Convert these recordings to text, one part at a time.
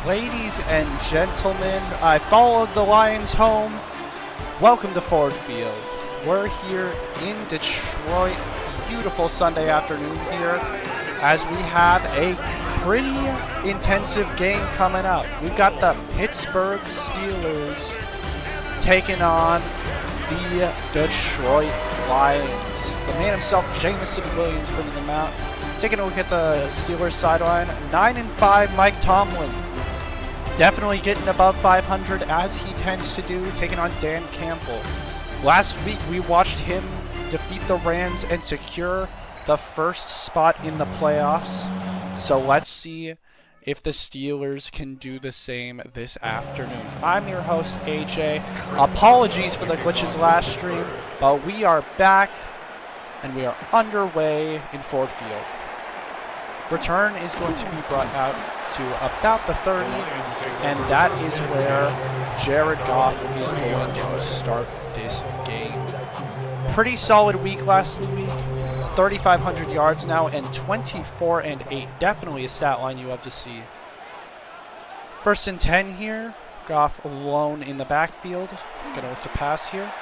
Ladies and gentlemen, I followed the Lions home. Welcome to Ford Field. We're here in Detroit. Beautiful Sunday afternoon here as we have a pretty intensive game coming up. We've got the Pittsburgh Steelers taking on the Detroit Lions. The man himself, Jameson Williams, bringing them out. Taking a look at the Steelers sideline, 9-5 Mike Tomlin. Definitely getting above 500 as he tends to do, taking on Dan Campbell. Last week we watched him defeat the Rams and secure the first spot in the playoffs. So let's see if the Steelers can do the same this afternoon. I'm your host, AJ. Apologies for the glitches last stream, but we are back and we are underway in Ford Field. Return is going to be brought out to about the 30, and that is where Jared Goff is going to start this game. Pretty solid week last week, 3,500 yards now, and 24-8. Definitely a stat line you love to see. 1st and 10 here. Goff alone in the backfield. Gonna look to pass here.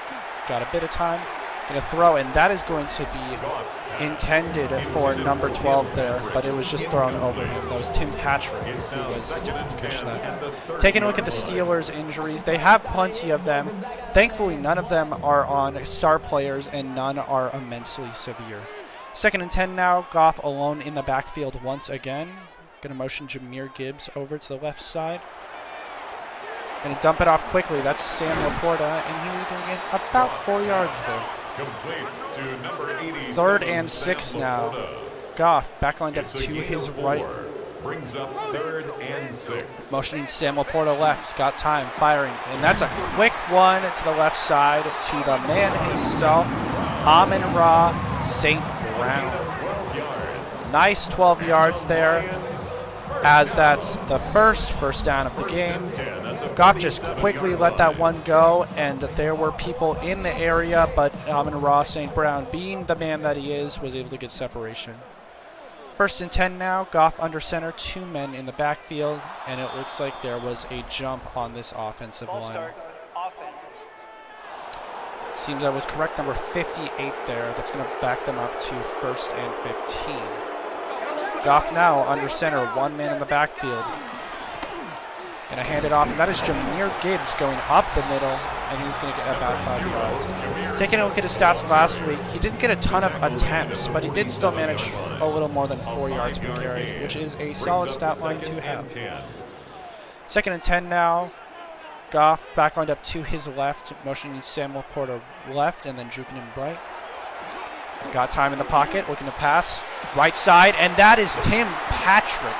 Got a bit of time. Gonna throw, and that is going to be intended for number 12 there, but it was just thrown over him. That was Tim Patrick who was attempting to catch that. Taking a look at the Steelers' injuries, they have plenty of them. Thankfully, none of them are on star players, and none are immensely severe. 2nd and 10 now. Goff alone in the backfield once again. Gonna motion Jahmyr Gibbs over to the left side. Gonna dump it off quickly. That's Sam Laporta, and he's gonna get about 4 yards there. 3rd and 6 now. Goff back lined up to his right. Brings up 3rd and 6. Motioning Sam Laporta left. Got time. Firing. And that's a quick one to the left side to the man himself, Amon-Ra St. Brown. Nice 12 yards there, as that's the first down of the game. Goff just quickly let that one go, and there were people in the area, but Amon-Ra St. Brown, being the man that he is, was able to get separation. 1st and 10 now. Goff under center, 2 men in the backfield, and it looks like there was a jump on this offensive line. It seems I was correct, number 58 there. That's going to back them up to 1st and 15. Goff now under center, 1 man in the backfield. Gonna hand it off, and that is Jahmyr Gibbs going up the middle, and he's gonna get about 5 yards. Taking a look at his stats last week, he didn't get a ton of attempts, but he did still manage a little more than 4 yards per carry, which is a solid stat line to have. 2nd and 10 now. Goff back lined up to his left, motioning Sam Laporta left, and then juking him right. Got time in the pocket, looking to pass. Right side, and that is Tim Patrick.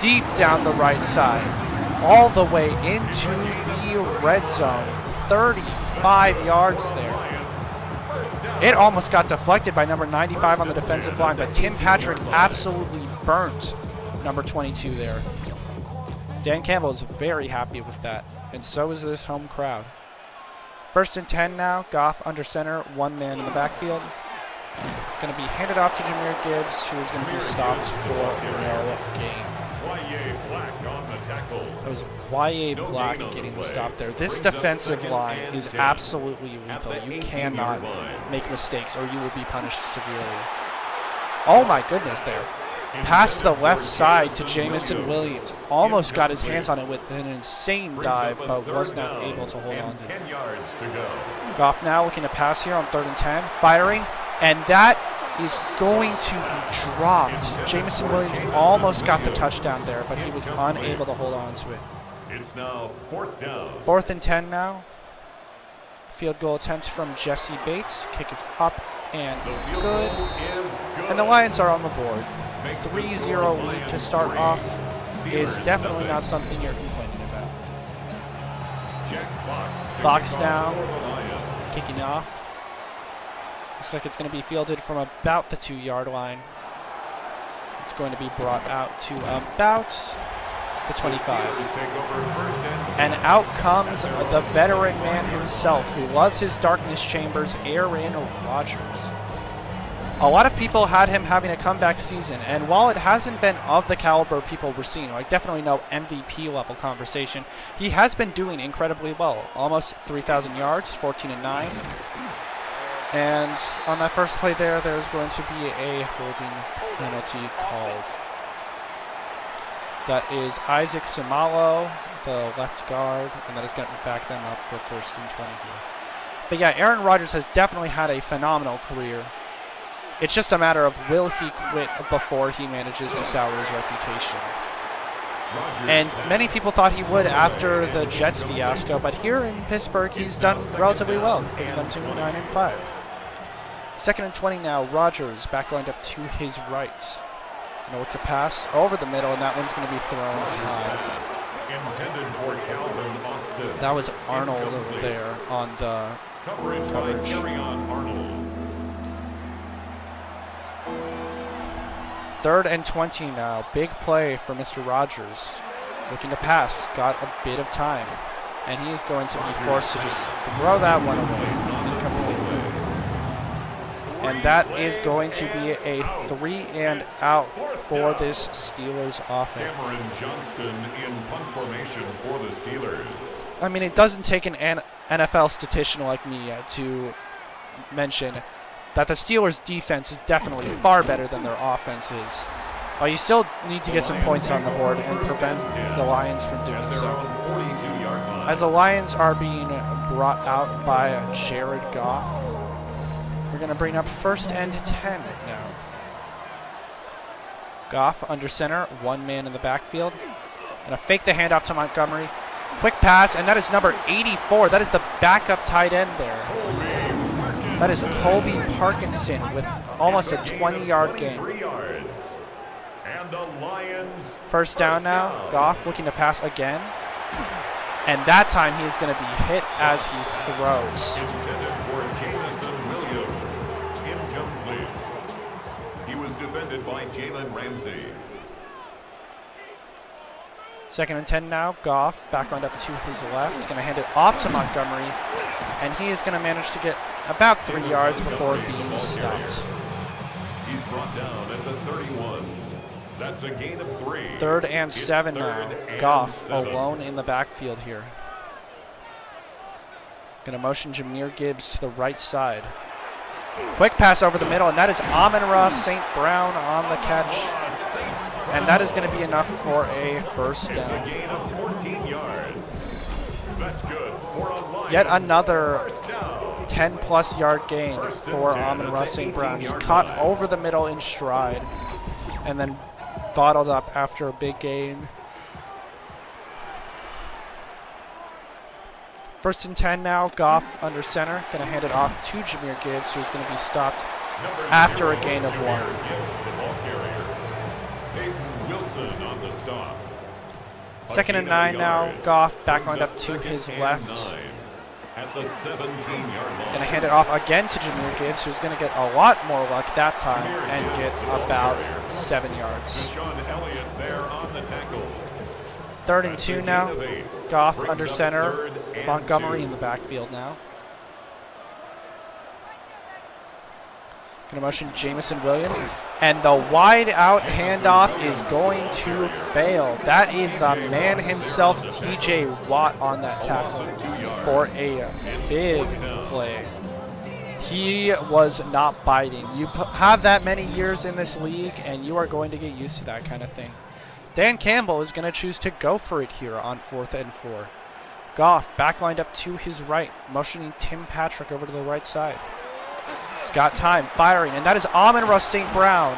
Deep down the right side. All the way into the red zone. 35 yards there. It almost got deflected by number 95 on the defensive line, but Tim Patrick absolutely burnt number 22 there. Dan Campbell is very happy with that, and so is this home crowd. 1st and 10 now. Goff under center, 1 man in the backfield. It's going to be handed off to Jahmyr Gibbs, who is going to be stopped for no gain. That was Y.A. Black getting the stop there. This defensive line is absolutely lethal. You cannot make mistakes or you will be punished severely. Oh my goodness there. Pass to the left side to Jameson Williams. Almost got his hands on it with an insane dive, but was not able to hold on to it. Goff now looking to pass here on 3rd and 10. Firing, and that is going to be dropped. Jameson Williams almost got the touchdown there, but he was unable to hold on to it. It's now 4th down. 4th and 10 now. Field goal attempt from Jesse Bates. Kick is up and good. And the Lions are on the board. 3-0 lead to start off is definitely not something you're complaining about. Fox now kicking off. Looks like it's going to be fielded from about the 2-yard line. It's going to be brought out to about the 25. And out comes the veteran man himself, who loves his darkness chambers, Aaron Rodgers. A lot of people had him having a comeback season, and while it hasn't been of the caliber people were seeing, like definitely no MVP level conversation, he has been doing incredibly well. Almost 3,000 yards, 14-9. And on that first play there's going to be a holding penalty called. That is Isaac Simalo, the left guard, and that is going to back them up for 1st and 20 here. But yeah, Aaron Rodgers has definitely had a phenomenal career. It's just a matter of will he quit before he manages to sour his reputation. And many people thought he would after the Jets fiasco, but here in Pittsburgh, he's done relatively well. He's done 9-5. 2nd and 20 now. Rodgers back lined up to his right. Gonna look to pass over the middle, and that one's going to be thrown high. Intended for Calvin Austin. That was Arnold over there on the coverage. Arnold. 3rd and 20 now. Big play for Mr. Rodgers. Looking to pass. Got a bit of time. And he is going to be forced to just throw that one away incompletely. And that is going to be a 3-and-out for this Steelers offense. Cameron Johnston in punt formation for the Steelers. I mean, it doesn't take an NFL statistician like me to mention that the Steelers' defense is definitely far better than their offense is. But you still need to get some points on the board and prevent the Lions from doing so. As the Lions are being brought out by Jared Goff, we're going to bring up 1st and 10 now. Goff under center, one man in the backfield. Going to fake the handoff to Montgomery. Quick pass, and that is number 84. That is the backup tight end there. That is Colby Parkinson with almost a 20-yard gain. First down now. Goff looking to pass again. And that time he is going to be hit as he throws. He was defended by Jalen Ramsey. 2nd and 10 now. Goff back lined up to his left. He's going to hand it off to Montgomery. And he is going to manage to get about 3 yards before being stopped. He's brought down at the 31. That's a gain of 3. 3rd and 7 now. Goff alone in the backfield here. Going to motion Jahmyr Gibbs to the right side. Quick pass over the middle, and that is Amon-Ra St. Brown on the catch. And that is going to be enough for a first down. It's a gain of 14 yards. That's good. Yet another 10-plus yard gain for Amon-Ra St. Brown. Just caught over the middle in stride and then bottled up after a big gain. 1st and 10 now. Goff under center. Going to hand it off to Jahmyr Gibbs, who's going to be stopped after a gain of 1. Wilson on the stop. 2nd and 9 now. Goff back lined up to his left. At the 17-yard line. Going to hand it off again to Jahmyr Gibbs, who's going to get a lot more luck that time and get about 7 yards. Sean Elliott there on the tackle. 3rd and 2 now. Goff under center. Montgomery in the backfield now. Going to motion Jamison Williams. And the wide out handoff is going to fail. That is the man himself, TJ Watt, on that tackle for a big play. He was not biting. You have that many years in this league, and you are going to get used to that kind of thing. Dan Campbell is going to choose to go for it here on 4th and 4. Goff back lined up to his right, motioning Tim Patrick over to the right side. He's got time, firing, and that is Amon-Ra St. Brown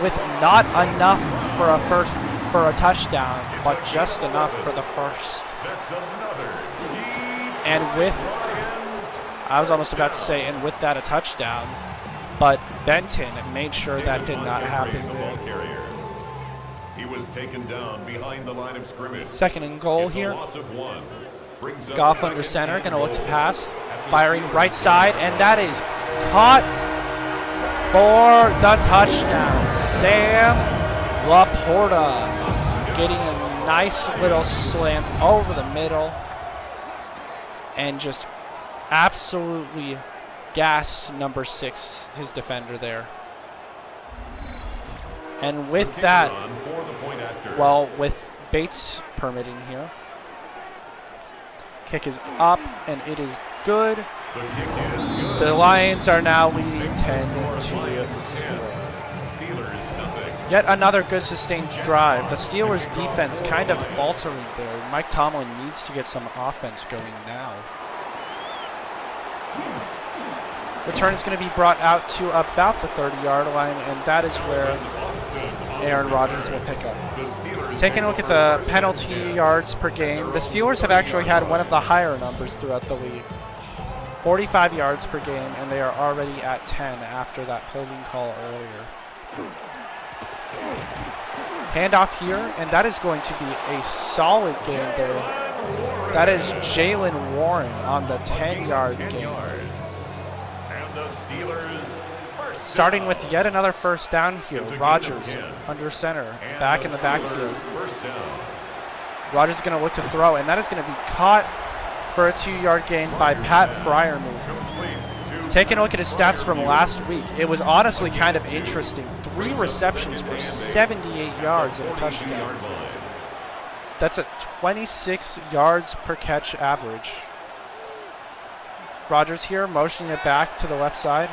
with not enough for a touchdown, but just enough for the first. And with, I was almost about to say, and with that a touchdown, but Benton made sure that did not happen there. He was taken down behind the line of scrimmage. 2nd and goal here. Goff under center, going to look to pass. Firing right side, and that is caught for the touchdown. Sam Laporta getting a nice little slant over the middle and just absolutely gassed number 6, his defender there. And with that, well, with Bates permitting here, kick is up, and it is good. The Lions are now leading 10-0. Yet another good sustained drive. The Steelers' defense kind of faltering there. Mike Tomlin needs to get some offense going now. Return is going to be brought out to about the 30-yard line, and that is where Aaron Rodgers will pick up. Taking a look at the penalty yards per game, the Steelers have actually had one of the higher numbers throughout the league. 45 yards per game, and they are already at 10 after that holding call earlier. Handoff here, and that is going to be a solid gain there. That is Jalen Warren on the 10-yard gain. Starting with yet another first down here. Rodgers under center, back in the backfield. Rodgers is going to look to throw, and that is going to be caught for a 2-yard gain by Pat Freiermuth. Taking a look at his stats from last week, it was honestly kind of interesting. 3 receptions for 78 yards and a touchdown. That's a 26 yards per catch average. Rodgers here, motioning it back to the left side.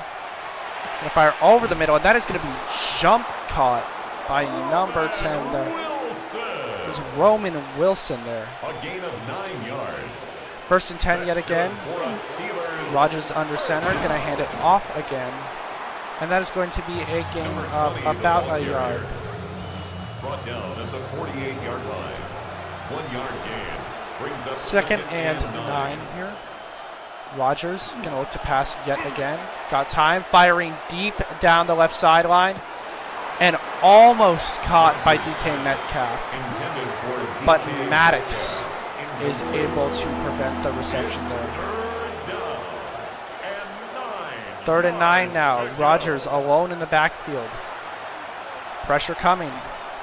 Going to fire over the middle, and that is going to be jump caught by number 10 there. There's Roman Wilson there. A gain of 9 yards. First and 10 yet again. Rodgers under center, going to hand it off again. And that is going to be a gain of about a yard. Brought down at the 48-yard line. 1 yard gain. Brings up Second and 9 here. Rodgers going to look to pass yet again. Got time, firing deep down the left sideline. And almost caught by DK Metcalf. But Maddox is able to prevent the reception there. 3rd and 9 now. Rodgers alone in the backfield. Pressure coming.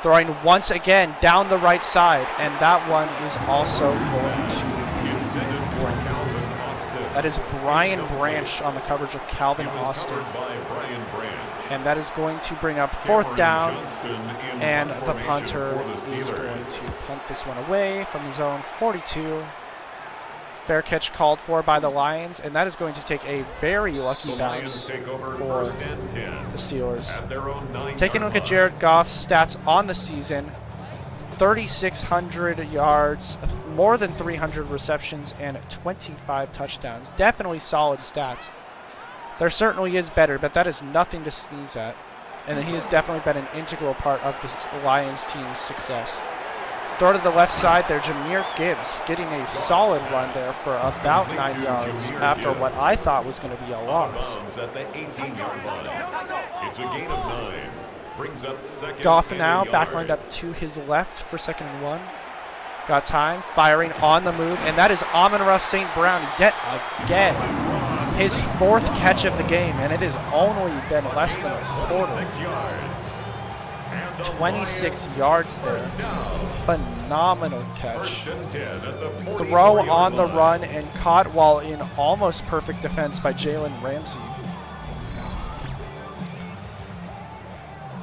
Throwing once again down the right side. And that one is also going to. That is Brian Branch on the coverage of Calvin Austin. And that is going to bring up 4th down. And the punter is going to punt this one away from his own 42. Fair catch called for by the Lions, and that is going to take a very lucky bounce for the Steelers. Taking a look at Jared Goff's stats on the season, 3,600 yards, more than 300 receptions, and 25 touchdowns. Definitely solid stats. There certainly is better, but that is nothing to sneeze at. And then he has definitely been an integral part of the Lions team's success. Throw to the left side there, Jahmyr Gibbs getting a solid run there for about 9 yards after what I thought was going to be a loss. At the 18-yard line. It's a gain of 9. Brings up second. Goff now back lined up to his left for 2nd and 1. Got time, firing on the move, and that is Amon-Ra St. Brown yet again. His 4th catch of the game, and it has only been less than a quarter. 26 yards there. Phenomenal catch. Throw on the run and caught while in almost perfect defense by Jalen Ramsey.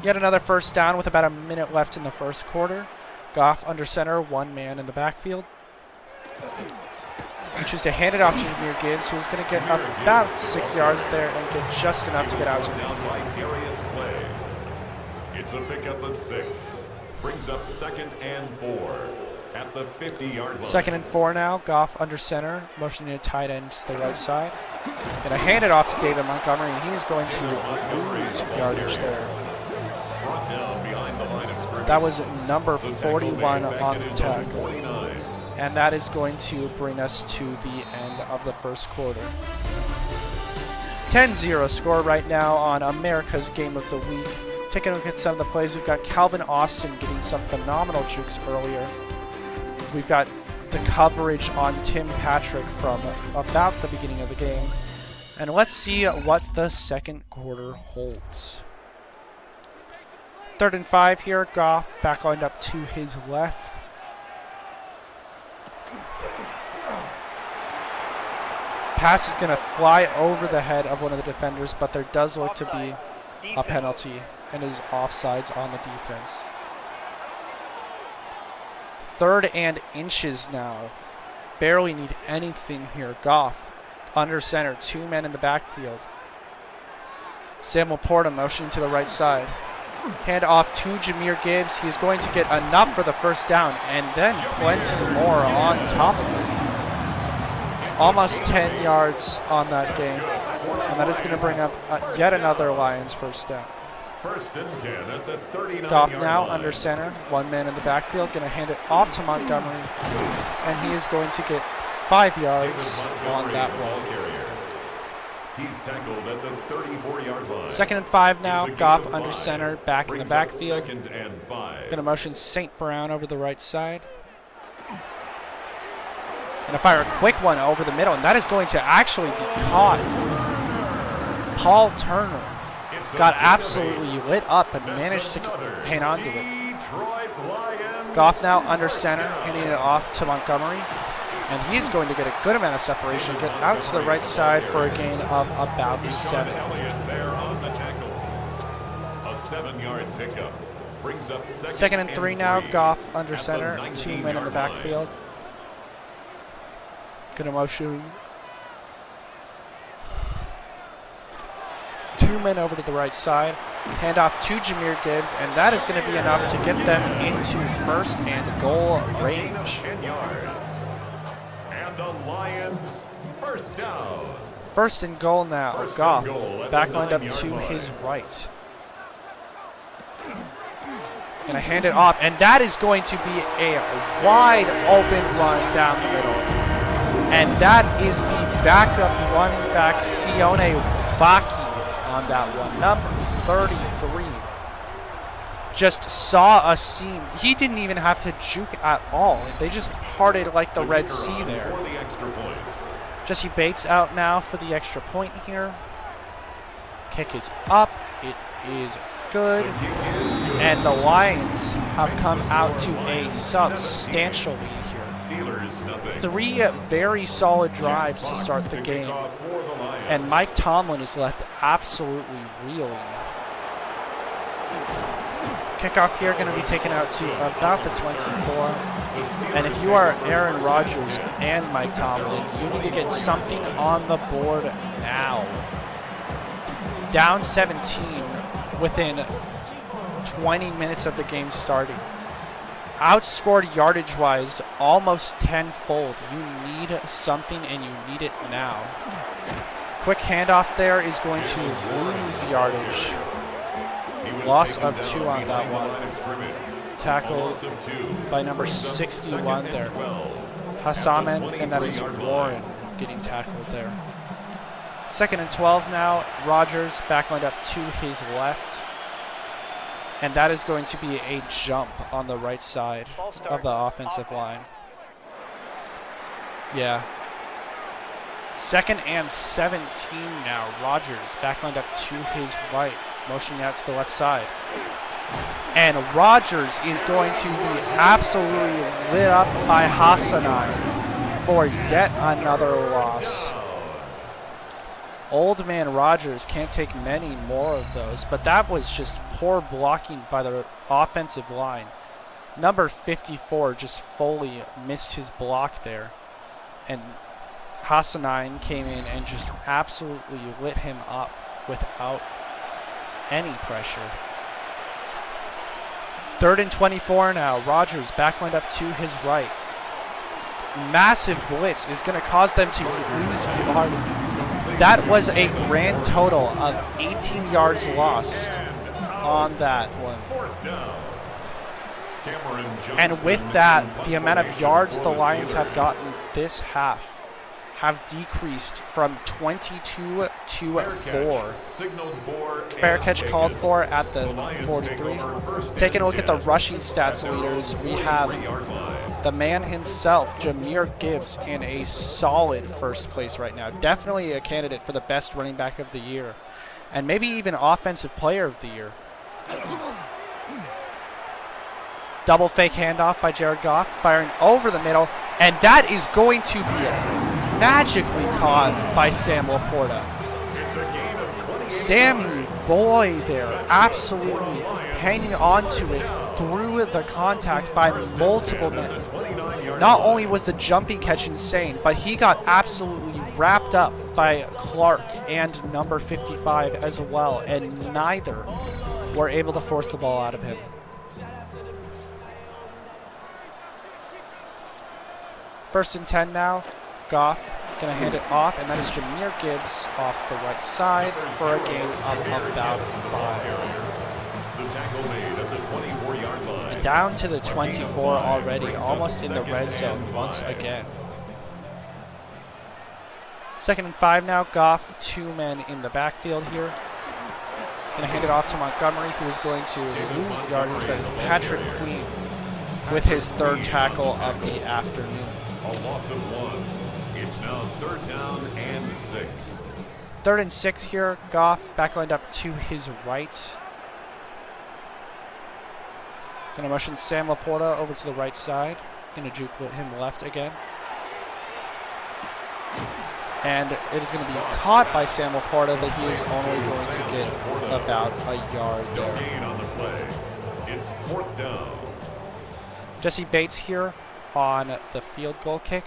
Yet another first down with about a minute left in the first quarter. Goff under center, 1 man in the backfield. He chooses to hand it off to Jahmyr Gibbs, who's going to get about 6 yards there and get just enough to get out to midfield. It's a pickup of 6. Brings up 2nd and 4 at the 50-yard line. 2nd and 4 now. Goff under center, motioning a tight end to the right side. Going to hand it off to David Montgomery, and he's going to lose yardage there. Brought down behind the line of scrimmage. That was number 41 on the tackle. And that is going to bring us to the end of the first quarter. 10-0 score right now on America's Game of the Week. Taking a look at some of the plays, we've got Calvin Austin getting some phenomenal jukes earlier. We've got the coverage on Tim Patrick from about the beginning of the game. And let's see what the second quarter holds. 3rd and 5 here. Goff back lined up to his left. Pass is going to fly over the head of one of the defenders, but there does look to be a penalty and is offsides on the defense. 3rd and inches now. Barely need anything here. Goff under center, 2 men in the backfield. Sam Laporta motioning to the right side. Hand off to Jahmyr Gibbs. He's going to get enough for the first down and then plenty more on top of it. Almost 10 yards on that game. And that is going to bring up yet another Lions first down. 1st and 10 at the 39-yard Goff now line. under center. 1 man in the backfield. Going to hand it off to Montgomery. And he is going to get 5 yards on that one. He's tackled at the 34-yard line. 2nd and 5 now. It's a Goff gain of under 5. center, back in the Brings up backfield. 2nd and 5. Going to motion St. Brown over the right side. Going to fire a quick one over the middle, and that is going to actually be caught. Paul Turner got absolutely lit up and managed to hang on to it. Goff now under center, handing it off to Montgomery. And he's going to get a good amount of separation, get out to the right side for a gain of about 7. There on the tackle. A 7-yard pickup brings up 2nd and 3 now. Goff under center, 2 men in the backfield. Gonna motion 2 men over to the right side. Hand off to Jahmyr Gibbs, and that is going to be enough to get them into 1st and goal range. 10 yards. And the Lions first down. 1st and goal now. First and Goff goal at back the lined up 9-yard to line. his right. Gonna hand it off, and that is going to be a wide open run down the middle. And that is the backup running back, Sione Vaki, on that one. Number 33. Just saw a seam. He didn't even have to juke at all. They just parted like the Red Sea there. For the extra point. Jesse Bates out now for the extra point here. Kick is up. It is good. And the Lions have come out to a substantial lead here. Steelers nothing. 3 very solid drives to start the game. And Mike Tomlin is left absolutely reeling. Kickoff here going to be taken out to about the 24. And if you are Aaron Rodgers and Mike Tomlin, you need to get something on the board now. Down 17 within 20 minutes of the game starting. Outscored yardage-wise almost tenfold. You need something, and you need it now. Quick handoff there is going to lose yardage. Loss of 2 on that one. Tackled by number 61 there. Hassaman, and that is Warren getting tackled there. 2nd and 12 now. Rodgers back lined up to his left. And that is going to be a jump on the right side of the offensive line. Yeah. 2nd and 17 now. Rodgers back lined up to his right, motioning out to the left side. And Rodgers is going to be absolutely lit up by Hassanan for yet another loss. Old man Rodgers can't take many more of those, but that was just poor blocking by the offensive line. Number 54 just fully missed his block there. And Hassanan came in and just absolutely lit him up without any pressure. 3rd and 24 now. Rodgers back lined up to his right. Massive blitz is going to cause them to lose yardage. That was a grand total of 18 yards lost on that one. And with that, the amount of yards the Lions have gotten this half have decreased from 22 to 4. Fair catch called for at the 43. Taking a look at the rushing stats leaders, we have the man himself, Jahmyr Gibbs, in a solid first place right now. Definitely a candidate for the best running back of the year, and maybe even offensive player of the year. Double fake handoff by Jared Goff, firing over the middle, and that is going to be magically caught by Sam Laporta. Sammy Boy there absolutely hanging on to it through the contact by multiple men. Not only was the jumping catch insane, but he got absolutely wrapped up by Clark and number 55 as well, and neither were able to force the ball out of him. First and 10 now. Goff going to hand it off, and that is Jahmyr Gibbs off the right side for a gain of about 5. The tackle made at the 24-yard line. Down to the 24 already, almost in the red zone once again. Second and 5 now. Goff, 2 men in the backfield here. Going to hand it off to Montgomery, who is going to lose yardage. That is Patrick Queen with his 3rd tackle of the afternoon. A loss of 1. It's now 3rd down and 6. 3rd and 6 here. Goff back lined up to his right. Going to motion Sam Laporta over to the right side. Going to juke him left again. And it is going to be caught by Sam Laporta, but he is only going to get about a yard No there. gain on the play. It's 4th down. Jesse Bates here on the field goal kick.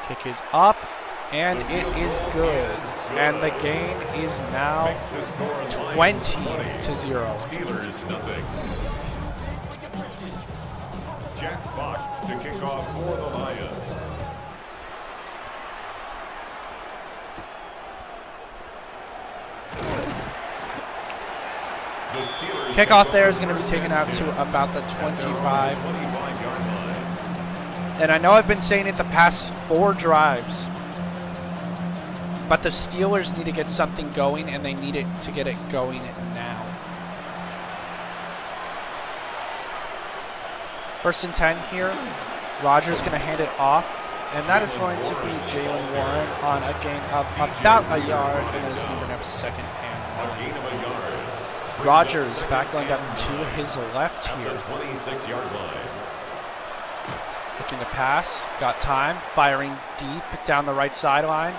Kick is up, and it is good. And the game is now Makes the score 20-0. Steelers nothing. Jack Fox to kick off for the Lions. The Steelers Kickoff there is going to be taken out to about the 25. 25-yard line. And I know I've been saying it the past 4 drives, but the Steelers need to get something going, and they need it to get it going now. First and 10 here. Rodgers going to hand it off, and that is going to be Jalen Warren on a gain of about a yard, and that is going to bring up 2nd and A gain of a yard. 1. Rodgers back lined up to his left At here. the 26-yard line. Looking to pass, got time, firing deep down the right sideline.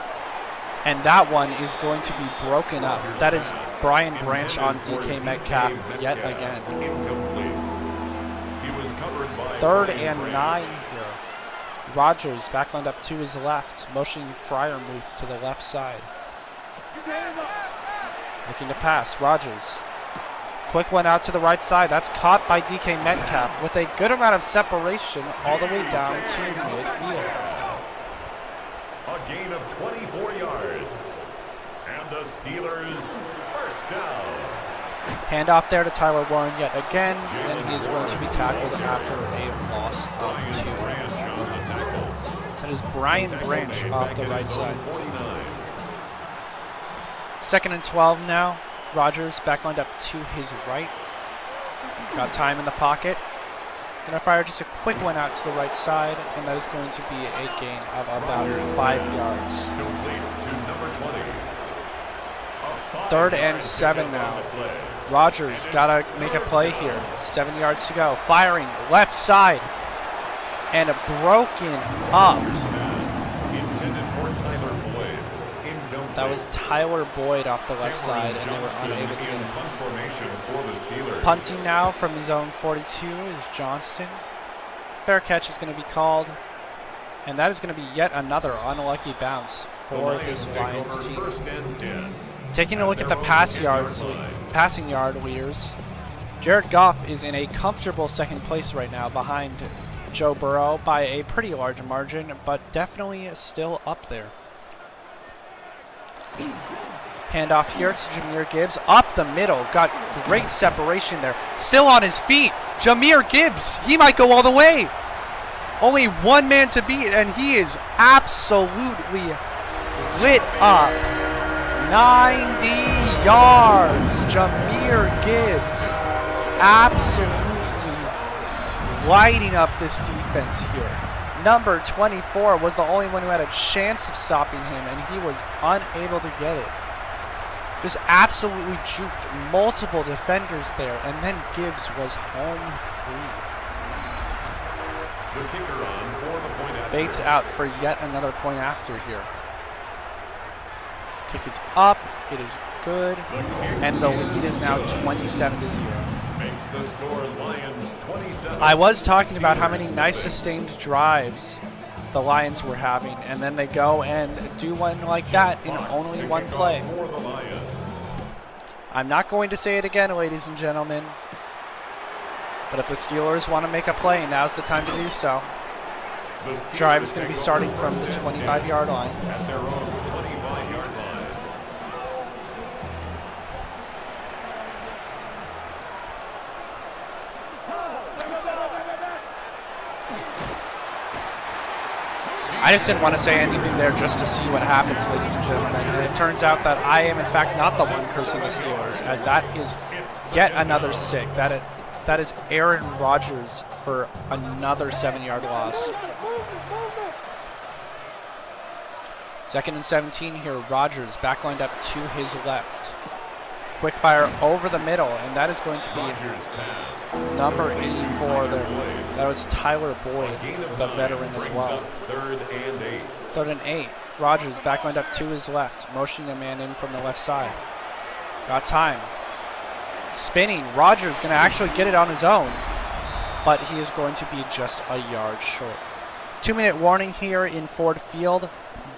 And that one is going to be broken up. That is Brian Branch on DK Metcalf yet again. Incomplete. He was covered by 3rd and 9 here. Rodgers back lined up to his left, motioning Fryer moved to the left side. Looking to pass, Rodgers. Quick one out to the right side. That's caught by DK Metcalf with a good amount of separation all the way down to midfield. A gain of 24 yards. And the Steelers first down. Handoff there to Tyler Warren yet again, and he is going to be tackled after a loss of 2. Branch on the tackle. That is Brian Branch off the right side. 49. 2nd and 12 now. Rodgers back lined up to his right. Got time in the pocket. Gonna fire just a quick one out to the right side, and that is going to be a gain of about 5 yards. Complete to number 20. 3rd and 7 now. Rodgers gotta make a play here. 7 yards to go. Firing left side. And broken up. Intended for Tyler Boyd. Incomplete. That was Tyler Boyd off the left side, and they were unable to get in him. punt formation for the Steelers. Punting now from zone 42 is Johnston. Fair catch is going to be called. And that is going to be yet another unlucky bounce for this Lions team. 1st and 10. Taking a look at the passing yard leaders, Jared Goff is in a comfortable 2nd place right now behind Joe Burrow by a pretty large margin, but definitely still up there. Handoff here to Jahmyr Gibbs, up the middle, got great separation there. Still on his feet, Jahmyr Gibbs, he might go all the way. Only one man to beat, and he is absolutely lit up. 90 yards, Jahmyr Gibbs, absolutely lighting up this defense here. Number 24 was the only one who had a chance of stopping him, and he was unable to get it. Just absolutely juked multiple defenders there, and then Gibbs was home free. The kicker on for the point after. Bates out for yet another point after here. Kick is up. It is good. And the lead is now 27-0. Makes the score Lions 27. I was talking about how many nice sustained drives the Lions were having, and then they go and do one like that in only one play. For the Lions. I'm not going to say it again, ladies and gentlemen, but if the Steelers want to make a play, now's the time to do so. Drive is going to be starting from the 25-yard line. At their own 25-yard line. I just didn't want to say anything there just to see what happens, ladies and gentlemen. And it turns out that I am, in fact, not the one cursing the Steelers, as that is yet another sick. That is Aaron Rodgers for another 7-yard loss. 2nd and 17 here. Rodgers back lined up to his left. Quick fire over the middle, and that is going to be number 84 there. That was Tyler Boyd, the veteran as well. 3rd and 8. 3rd and 8. Rodgers back lined up to his left, motioning a man in from the left side. Got time. Spinning. Rodgers going to actually get it on his own, but he is going to be just a yard short. 2-minute warning here in Ford Field.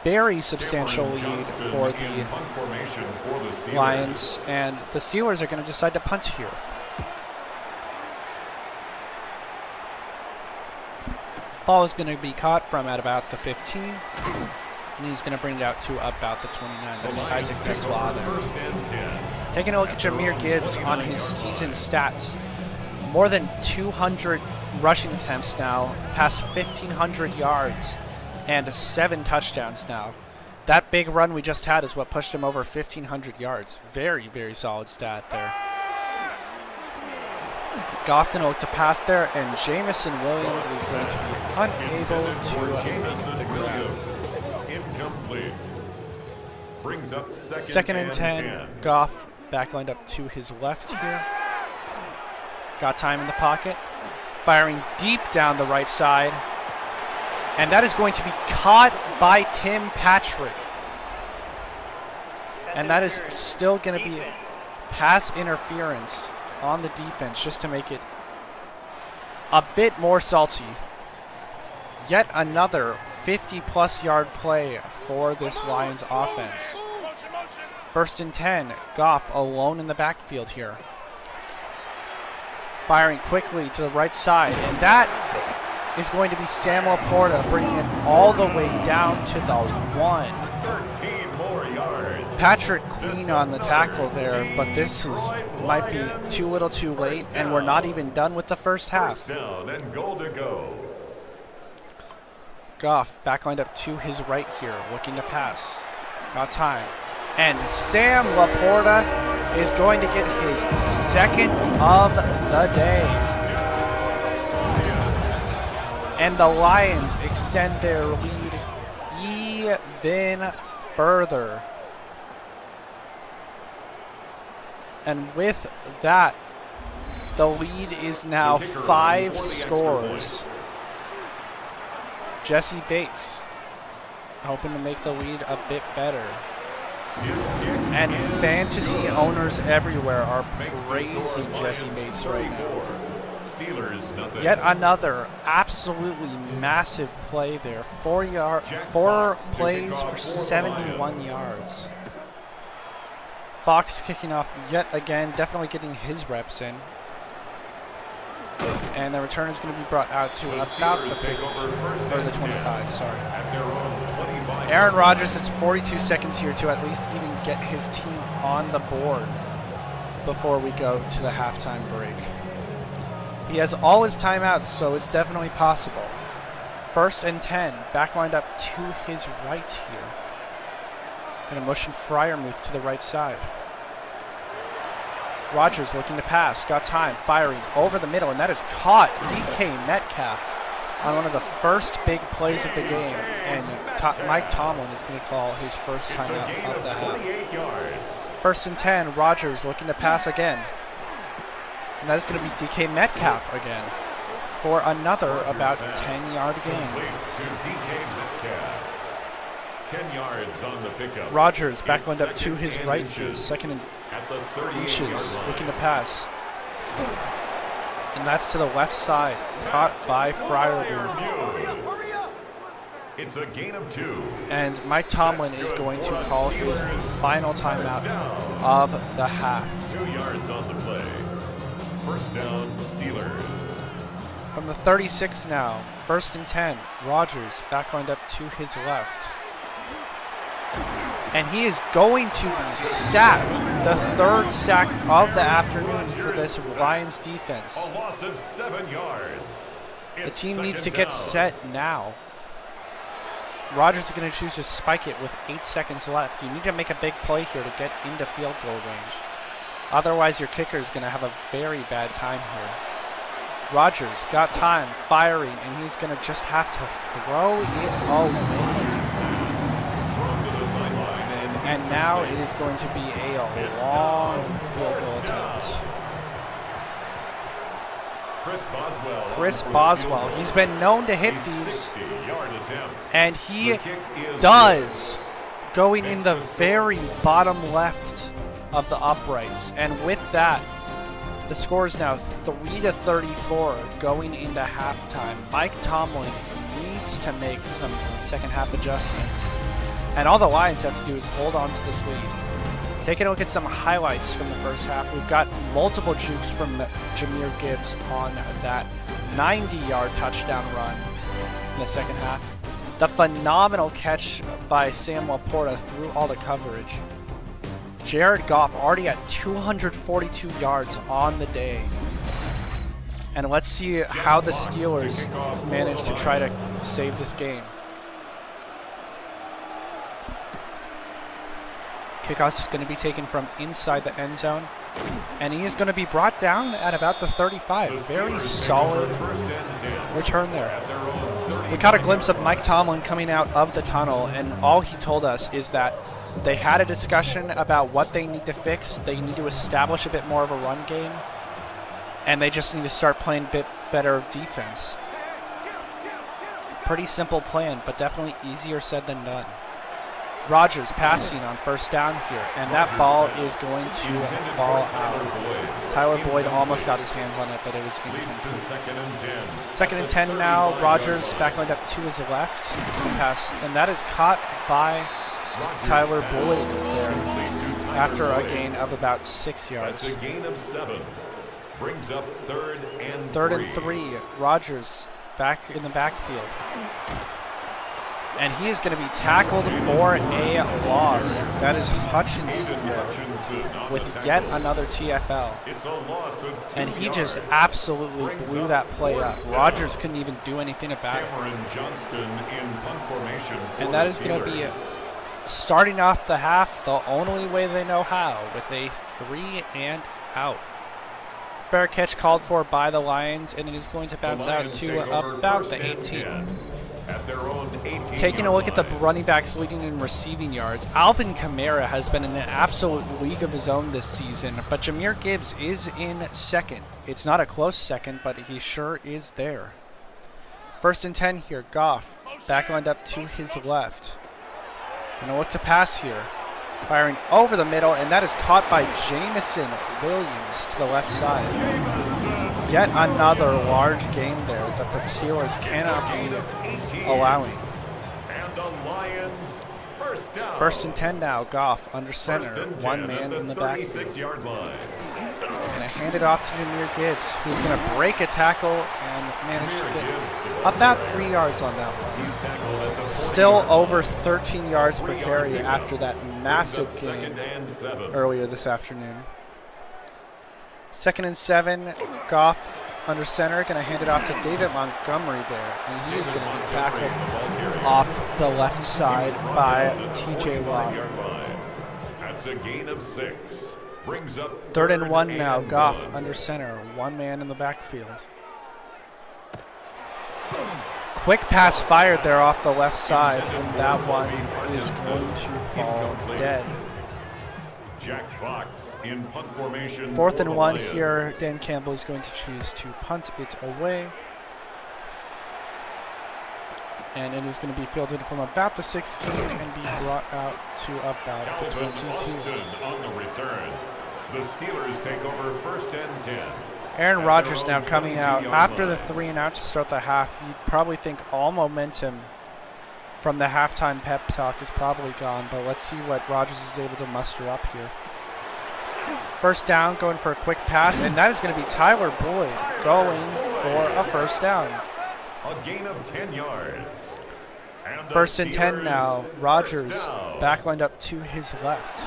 Very substantial lead for the Lions, and the Steelers are going to decide to punt here. Ball is going to be caught from at about the 15, and he's going to bring it out to about the 29. That is Isaac Tesla there. Taking a look at Jahmyr Gibbs on his season stats. More than 200 rushing attempts now, past 1,500 yards, and 7 touchdowns now. That big run we just had is what pushed him over 1,500 yards. Very, very solid stat there. Goff going to look to pass there, and Jamison Williams is going to be unable to make the grab. Incomplete. Brings up 2nd and 10. Goff back lined up to his left here. Got time in the pocket. Firing deep down the right side. And that is going to be caught by Tim Patrick. And that is still going to be pass interference on the defense just to make it a bit more salty. Yet another 50-plus yard play for this Lions offense. 1st and 10. Goff alone in the backfield here. Firing quickly to the right side. And that is going to be Sam Laporta bringing it all the way down to the 1. 13 more yards. Patrick Queen on the tackle there, but this might be too little too late, and we're not even done with the first half. First down and goal to go. Goff back lined up to his right here, looking to pass. Got time. And Sam Laporta is going to get his 2nd of the day. And the Lions extend their lead even further. And with that, the lead is now 5 scores. Jesse Bates hoping to make the lead a bit better. And fantasy owners everywhere are praising Jesse Bates right now. Yet another absolutely massive play there. 4 plays for 71 yards. Fox kicking off yet again, definitely getting his reps in. And the return is going to be brought out to about the 50, or the 25, sorry. Aaron Rodgers has 42 seconds here to at least even get his team on the board before we go to the halftime break. He has all his timeouts, so it's definitely possible. 1st and 10, back lined up to his right here. Going to motion Freiermuth to the right side. Rodgers looking to pass, got time, firing over the middle, and that is caught. DK Metcalf on one of the first big plays of the game, and Mike Tomlin is going to call his first timeout of the half. 1st and 10, Rodgers looking to pass again. And that is going to be DK Metcalf again for another about 10-yard gain. Complete to DK Metcalf. 10 yards on the pickup. Rogers back It's lined up to second his and right inches here, second and at the 38-yard inches, line. looking to pass. And that's to the left side, caught by Fryermuth. It's a gain of 2. And Mike Tomlin is going to call his final timeout of the half. 2 yards on the play. First down, Steelers. From the 36 now, 1st and 10. Rogers back lined up to his left. And he is going to be sacked. The 3rd sack of the afternoon for this Lions defense. A loss of 7 yards. The It's team needs to second get down. set now. Rogers is going to choose to spike it with 8 seconds left. You need to make a big play here to get into field goal range. Otherwise, your kicker is going to have a very bad time here. Rogers got time, firing, and he's going to just have to throw it away. And now it is going to be a long field goal attempt. Chris Boswell, he's been known to hit these, and he does, going in the very bottom left of the uprights. And with that, the score is now 3-34 going into halftime. Mike Tomlin needs to make some second half adjustments. And all the Lions have to do is hold on to this lead. Taking a look at some highlights from the first half, we've got multiple jukes from Jahmyr Gibbs on that 90-yard touchdown run in the second half. The phenomenal catch by Sam Laporta through all the coverage. Jared Goff already at 242 yards on the day. And let's see how the Steelers manage to try to save this game. Kickoff is going to be taken from inside the end zone, and he is going to be brought down at about the 35. Very solid return there. We caught a glimpse of Mike Tomlin coming out of the tunnel, and all he told us is that they had a discussion about what they need to fix. They need to establish a bit more of a run game, and they just need to start playing a bit better of defense. Pretty simple plan, but definitely easier said than done. Rogers passing on first down here, and that ball is going to fall out. Tyler Boyd almost got his hands on it, but it was incomplete. Second and 10 now. Rogers back lined up to his left. Pass, and that is caught by Tyler Boyd there after a gain of about 6 yards. That's a gain of 7. Brings up 3rd and 3. Rogers back in the backfield. And he is going to be tackled for a loss. That is Hutchinson there with yet another TFL. And he just absolutely blew that play up. Rogers couldn't even do anything about it. And that is going to be starting off the half the only way they know how, with a 3 and out. Fair catch called for by the Lions, and it is going to bounce out to about the 18. At their own 18. Taking a look at the running backs leading in receiving yards, Alvin Kamara has been in an absolute league of his own this season, but Jahmyr Gibbs is in second. It's not a close second, but he sure is there. 1st and 10 here. Goff back lined up to his left. Gonna look to pass here. Firing over the middle, and that is caught by Jamison Williams to the left side. Yet another large gain there that the Steelers cannot be allowing. And the Lions first down. 1st and 10 now. Goff under center. 1 man in the backfield. 36-yard line. Gonna hand it off to Jahmyr Gibbs, who's gonna break a tackle and manage to get about 3 yards on that one. Still over 13 yards per carry after that massive gain earlier this afternoon. 2nd and 7, Goff under center, going to hand it off to David Montgomery there, and he is going to be tackled off the left side by T.J. Watt. That's a gain of 6. Brings up 3rd and 1 now, Goff under center, 1 man in the backfield. Quick pass fired there off the left side, and that one is going to fall dead. Jack Fox in punt formation. 4th and 1 here. Dan Campbell is going to choose to punt it away. And it is going to be fielded from about the 16 and be brought out to about the 22. On the return. The Steelers take over first and 10. Aaron Rodgers now coming out after the 3 and out to start the half. You'd probably think all momentum from the halftime pep talk is probably gone, but let's see what Rodgers is able to muster up here. First down, going for a quick pass, and that is going to be Tyler Boyd going for a first down. A gain of 10 yards. And First and 10 now. Rodgers backlined up to his left.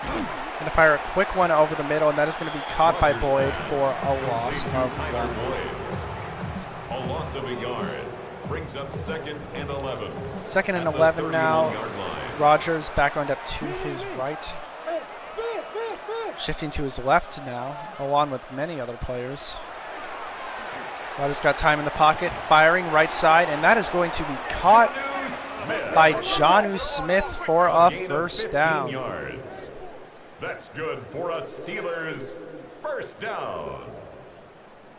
Going to fire a quick one over the middle, and that is going to be caught by Boyd for a loss of 1. A loss of a yard brings up second and 11. Second and 11 now. Rodgers backlined up to his right. Shifting to his left now, along with many other players. Rodgers got time in the pocket, firing right side, and that is going to be caught by Jonnu Smith for a first down. Yards. That's good for a Steelers first down.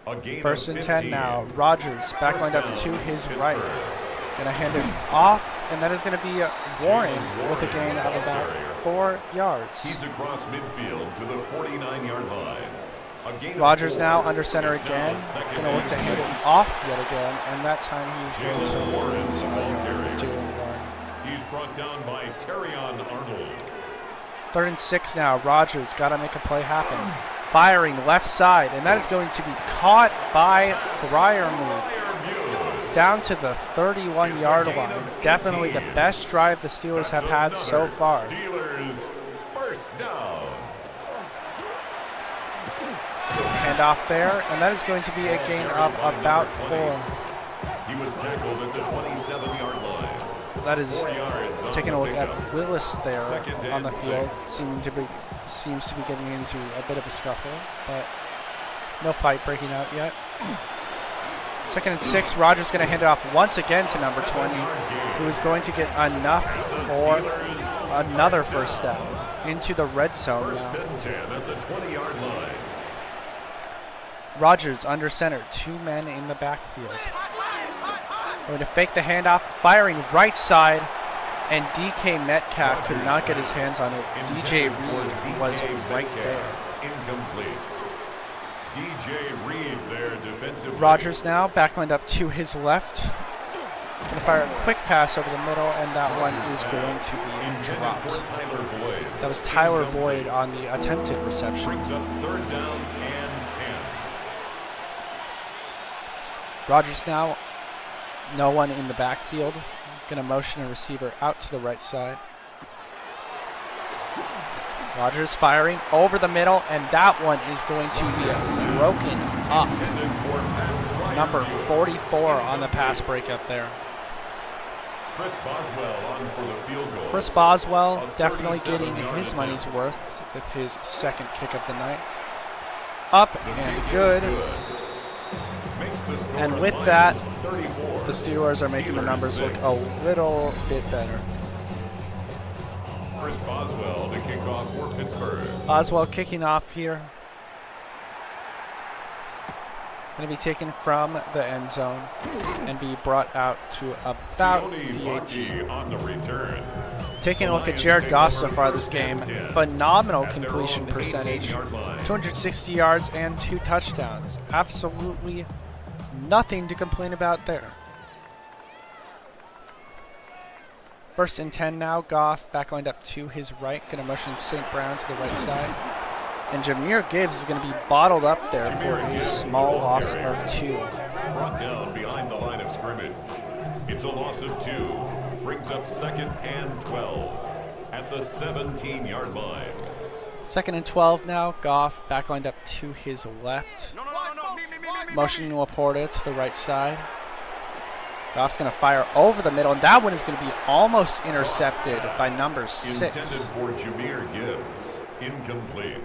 A gain First of and 15. 10 now. Rodgers backlined up to his right. Going to hand it off, and that is going to be Warren with a gain of about 4 yards. He's across midfield to the 49-yard line. Rodgers now under center again. Going to look to hand it off yet again, and that time he's going to lose a yard with Jalen Warren. He's brought down by Terrion Arnold. 3rd and 6 now. Rodgers got to make a play happen. Firing left side, and that is going to be caught by Freiermuth down to the 31-yard line. Definitely the best drive the Steelers have had so far. Steelers first down. Handoff there, and that is going to be a gain of about 4. He was tackled at the 27-yard line. That is taking a look at Willis there on the field. Seems to be getting into a bit of a scuffle, but no fight breaking out yet. 2nd and 6, Rodgers going to hand it off once again to number 20, who is going to get enough for another first down into the red zone now. First and 10 at the 20-yard line. Rodgers under center, 2 men in the backfield. Going to fake the handoff, firing right side, and DK Metcalf could not get his hands on it. DJ Reed was right there. Incomplete. DJ Reed there defensively. Rodgers now backlined up to his left. Going to fire a quick pass over the middle, and that one is going to be dropped. That was Tyler Boyd on the attempted reception. Brings up 3rd down and 10. Rodgers now, no one in the backfield. Going to motion a receiver out to the right side. Rodgers firing over the middle, and that one is going to be broken up. Number 44 on the pass breakup there. Chris Boswell on for the field goal. Chris Boswell definitely getting his money's worth with his 2nd kick of the night. Up and good. And with that, the Steelers are making the numbers look a little bit better. Chris Boswell to kick off for Pittsburgh. Boswell kicking off here. Going to be taken from the end zone and be brought out to about the 18. On the return. Taking a look at Jared Goff so far this game. Phenomenal completion percentage. 260 yards and 2 touchdowns. Absolutely nothing to complain about there. 1st and 10 now. Goff backlined up to his right. Going to motion St. Brown to the right side. And Jahmyr Gibbs is going to be bottled up there for a small loss of 2. Brought down behind the line of scrimmage. It's a loss of 2. Brings up 2nd and 12 at the 17-yard line. 2nd and 12 now. Goff backlined up to his left. Motioning Laporta to the right side. Goff's going to fire over the middle, and that one is going to be almost intercepted by number 6. Intended for Jahmyr Gibbs. Incomplete.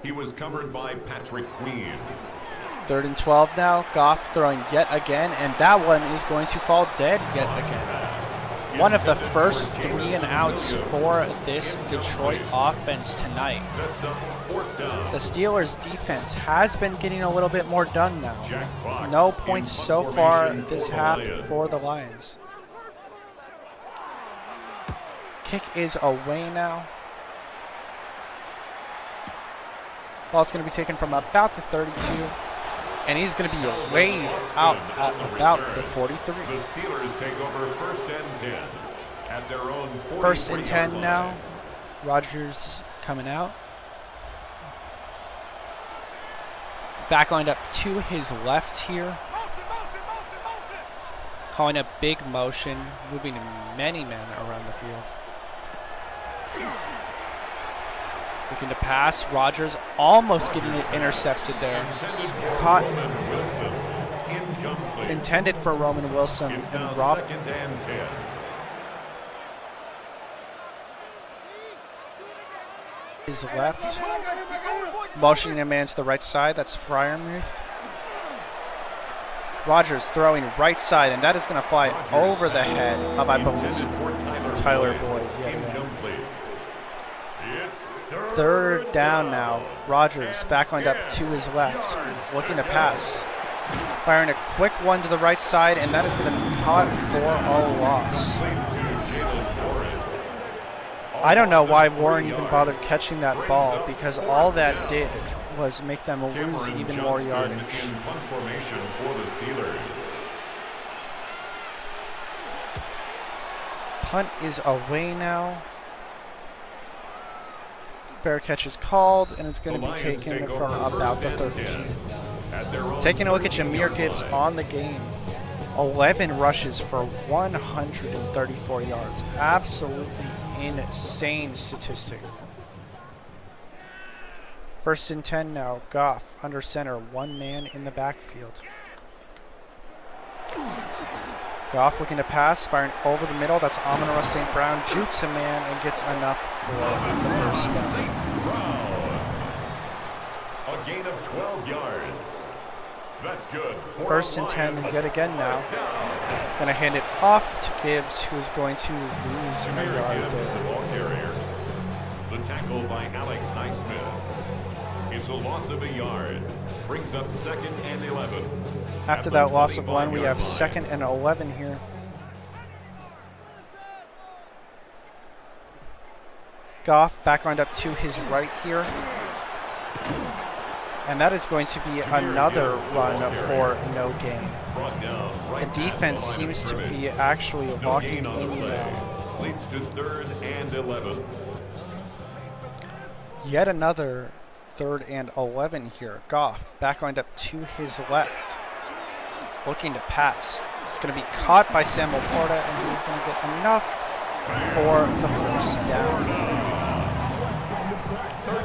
He was covered by Patrick Queen. 3rd and 12 now. Goff throwing yet again, and that one is going to fall dead yet again. one of the first 3 and outs for this Detroit offense tonight. Sets up fourth down. The Steelers defense has been getting a little bit more done now. Jack Fox No in points punt so far formation this for the half Lions. for the Lions. Kick is away now. Ball's going to be taken from about the 32. And he's going to be weighed out at about the 43. The Steelers take over first and 10 at their own 43-yard First and 10 line. now. Rodgers coming out. Back lined up to his left here. Calling a big motion, moving many men around the field. Looking to pass. Rodgers almost getting it intercepted there. Intended for Caught. Roman Wilson. Incomplete. Intended for Roman Wilson It's now and Rob. second and 10. His left. Motioning a man to the right side. That's Freiermuth. Rodgers throwing right side, and that is going to fly over the head of, I Intended believe, for Tyler Boyd. Yeah. Incomplete. It's Third down now. Rodgers back lined up to his left. Looking to pass. Firing a quick one to the right side, and that is going to be caught for a loss. I don't know why Warren even bothered catching that ball, because all that did was make them lose Cameron even more Johnston yardage. in punt formation for the Steelers. Punt is away now. Fair catch is called, and it's going to be taken from about the 13. Taking a look at Jahmyr Gibbs on the game. 11 rushes for 134 yards. Absolutely insane statistic. First and 10 now. Goff under center. One man in the backfield. Goff looking to pass, firing over the middle. That's Amon-Ra St. Brown. Jukes a man and gets enough for the first down. A gain of 12 yards. That's good. First and 10 yet again now. Going to hand it off to Gibbs, who is going to lose a Jahmyr yard Gibbs, the there. ball carrier. The tackle by Alex Highsmith. It's a loss of a yard. Brings up second and 11. After At that the loss of one, we 25-yard have line. second and 11 here. Goff back lined up to his right here. And that is going to be another run for no gain. Brought down The right defense past the line of seems to scrimmage. be actually No locking gain on the in play. now. Leads to third and 11. Yet another third and 11 here. Goff back lined up to his left. Looking to pass. It's going to be caught by Sam Laporta, and he's going to get enough for the first down.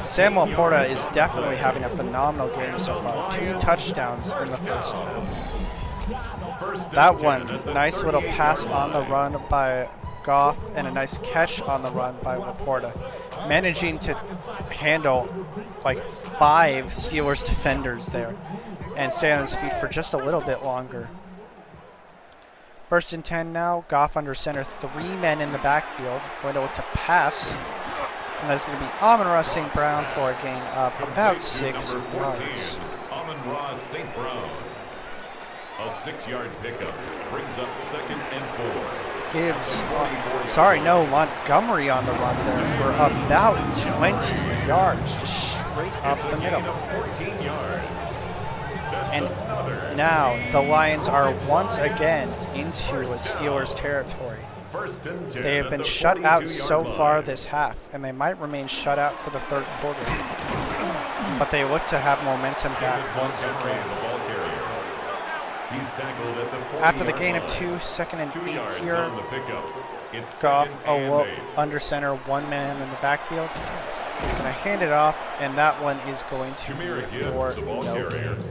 Sam Laporta is definitely having a phenomenal game so far. 2 touchdowns in the first half. First That and one, 10 at the nice little 38-yard pass on the line. run by Goff, and a nice catch on the run by Laporta. Managing to handle like 5 Steelers defenders there and stay on his feet for just a little bit longer. First and 10 now. Goff under center. 3 men in the backfield. Going to look to pass. And that's going to be Amon-Ra St. Brown for a gain of about 6 Number 14, yards. Amon-Ra St. Brown. A 6-yard pickup brings up second and 4. Gibbs, Montgomery on the run there for about 20 yards, just straight up the middle. Gain of 14 yards. That's And another. now the Lions are once again into a Steelers territory. First and 10 They have at been the shut out 42-yard so line. far this half, and they might remain shut out for the third quarter. But they look to have momentum back once again. The ball carrier. He's tackled at the After the 40-yard gain of line. 2, second and 2 8 yards here. on the pickup. It's Goff second and 8. under center, 1 man in the backfield. Going to hand it off, and that one is going to Jahmyr be Gibbs, for the ball no carrier. gain.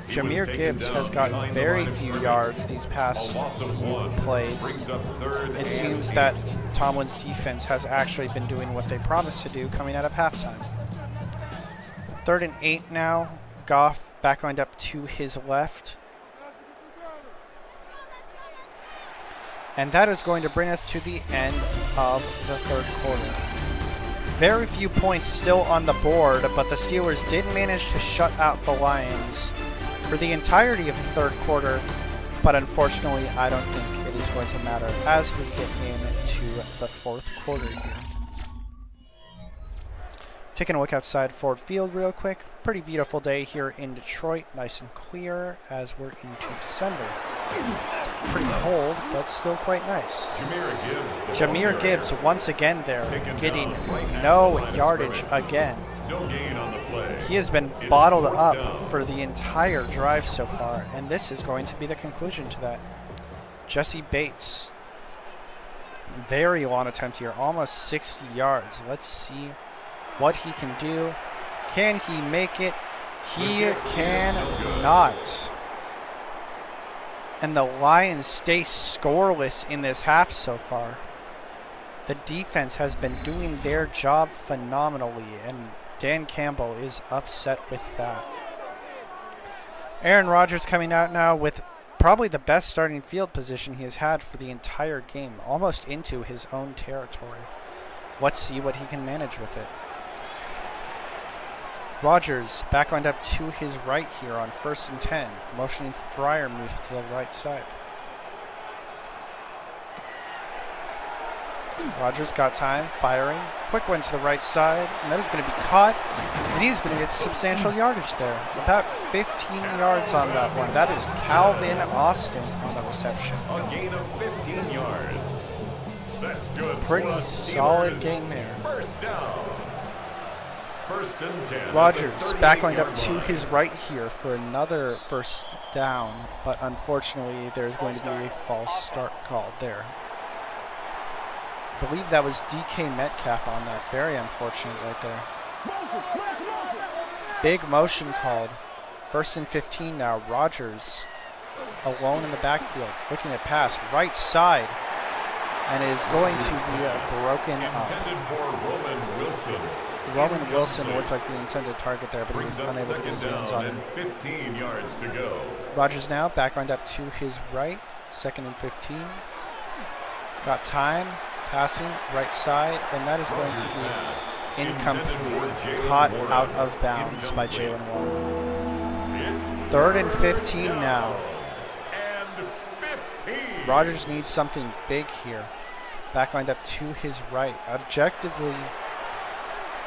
He was Jahmyr taken Gibbs down has gotten behind the very line of few scrimmage. yards these past A loss of few 1 plays. brings up third It and seems 8. that Tomlin's defense has actually been doing what they promised to do coming out of halftime. Third and 8 now. Goff back lined up to his left. And that is going to bring us to the end of the third quarter. Very few points still on the board, but the Steelers did manage to shut out the Lions for the entirety of the third quarter. But unfortunately, I don't think it is going to matter as we get into the fourth quarter here. Taking a look outside Ford Field real quick. Pretty beautiful day here in Detroit. Nice and clear as we're into December. It's pretty cold, but still quite nice. Jahmyr Gibbs once again there, getting no yardage again. No gain on the play. He has been bottled up for the entire drive so far, and this is going to be the conclusion to that. Jesse Bates. Very long attempt here, almost 60 yards. Let's see what he can do. Can he make it? He cannot. And the Lions stay scoreless in this half so far. The defense has been doing their job phenomenally, and Dan Campbell is upset with that. Aaron Rodgers coming out now with probably the best starting field position he has had for the entire game, almost into his own territory. Let's see what he can manage with it. Rodgers back lined up to his right here on 1st and 10, motioning Freiermuth to the right side. Rodgers got time, firing, quick one to the right side, and that is going to be caught, and he's going to get substantial yardage there. About 15 yards on that one. That is Calvin Austin on the reception. A gain of 15 yards. That's good. Pretty solid gain there. First down. 1st and 10. Rodgers back lined up to his right here for another first down, but unfortunately there's going to be a false start called there. I believe that was DK Metcalf on that. Very unfortunate right there. Big motion called. 1st and 15 now. Rodgers alone in the backfield, looking at pass right side, and it is going to be broken up. Intended for Roman Wilson. Roman Wilson looked like the intended target there, but he was unable to get his hands on him. 15 yards to go. Rodgers now back lined up to his right. 2nd and 15. Got time. Passing right side, and that is going to be incomplete. Caught out of bounds by Jalen Waddle. 3rd and 15 now. Rodgers needs something big here. Back lined up to his right. Objectively,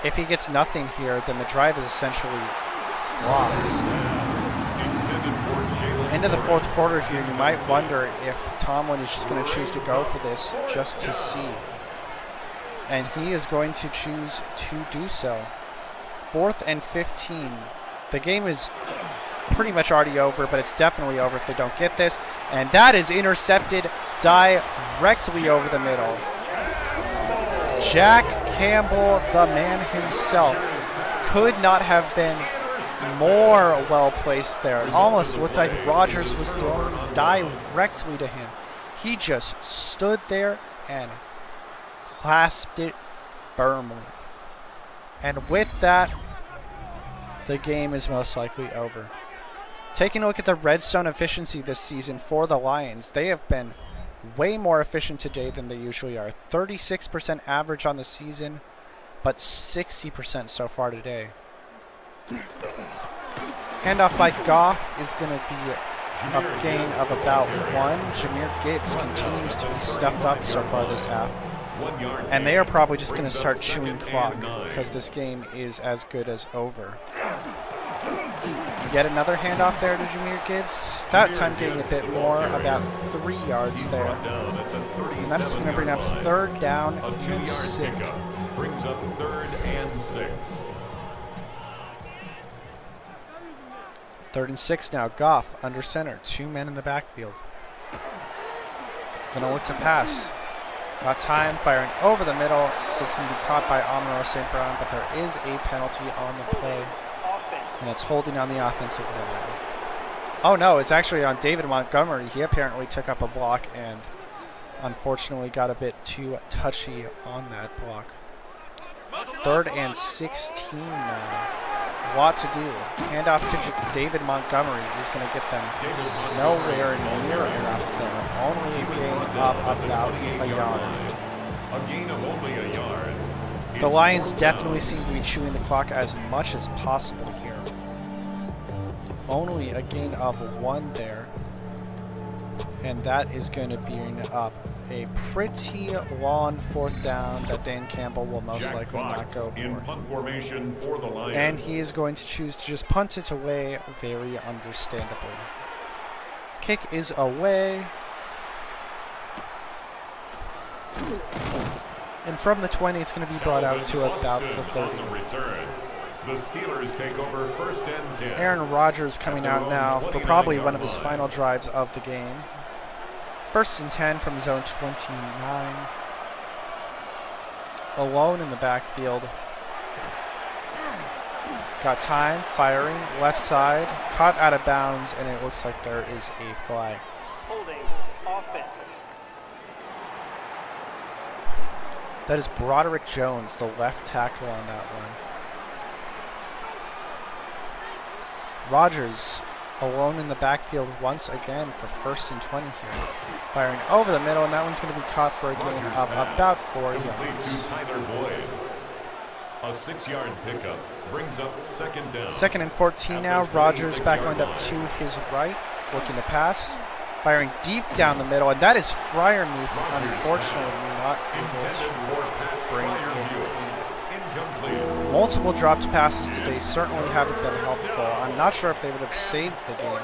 if he gets nothing here, then the drive is essentially lost. Into the fourth quarter here, you might wonder if Tomlin is just going to choose to go for this just to see. And he is going to choose to do so. 4th and 15. The game is pretty much already over, but it's definitely over if they don't get this. And that is intercepted directly over the middle. Jack Campbell, the man himself, could not have been more well placed there. It almost looked like Rodgers was thrown directly to him. He just stood there and clasped it firmly. And with that, the game is most likely over. Taking a look at the red zone efficiency this season for the Lions, they have been way more efficient today than they usually are. 36% average on the season, but 60% so far today. Handoff by Goff is going to be a gain of about 1. Jahmyr Gibbs continues to be stuffed up so far this half. And they are probably just going to start chewing clock because this game is as good as over. Yet another handoff there to Jahmyr Gibbs. That time getting a bit more, about 3 yards there. And that's going to bring up 3rd down and 6. Brings up 3rd and 6. 3rd and 6 now. Goff under center. 2 men in the backfield. Gonna look to pass. Got time, firing over the middle. This is going to be caught by Amon-Ra St. Brown, but there is a penalty on the play, and it's holding on the offensive line. Oh no, it's actually on David Montgomery. He apparently took up a block and unfortunately got a bit too touchy on that block. 3rd and 16 now. lot to do. Handoff to David Montgomery is going to get them nowhere near enough there. Only a gain of about a yard. A gain of only a yard. The Lions definitely seem to be chewing the clock as much as possible here. Only a gain of 1 there. And that is going to bring up a pretty long 4th down that Dan Campbell will most likely not go for. In punt formation for the Lions. And he is going to choose to just punt it away very understandably. Kick is away. And from the 20, it's going to be brought out to about the 30. The Steelers take over 1st and 10. Aaron Rodgers coming out now for probably one of his final drives of the game. 1st and 10 from zone 29. Alone in the backfield. Got time, firing, left side, caught out of bounds, and it looks like there is a flag. Holding offense. That is Broderick Jones, the left tackle on that one. Rodgers alone in the backfield once again for 1st and 20 here. Firing over the middle, and that one's going to be caught for a gain of about 4 yards. Tyler Boyd. A 6-yard pickup brings up 2nd down. 2nd and 14 now. Rodgers back lined up to his right, looking to pass. Firing deep down the middle, and that is Freiermuth, unfortunately not able to bring it in. Multiple dropped passes today certainly haven't been helpful. I'm not sure if they would have saved the game.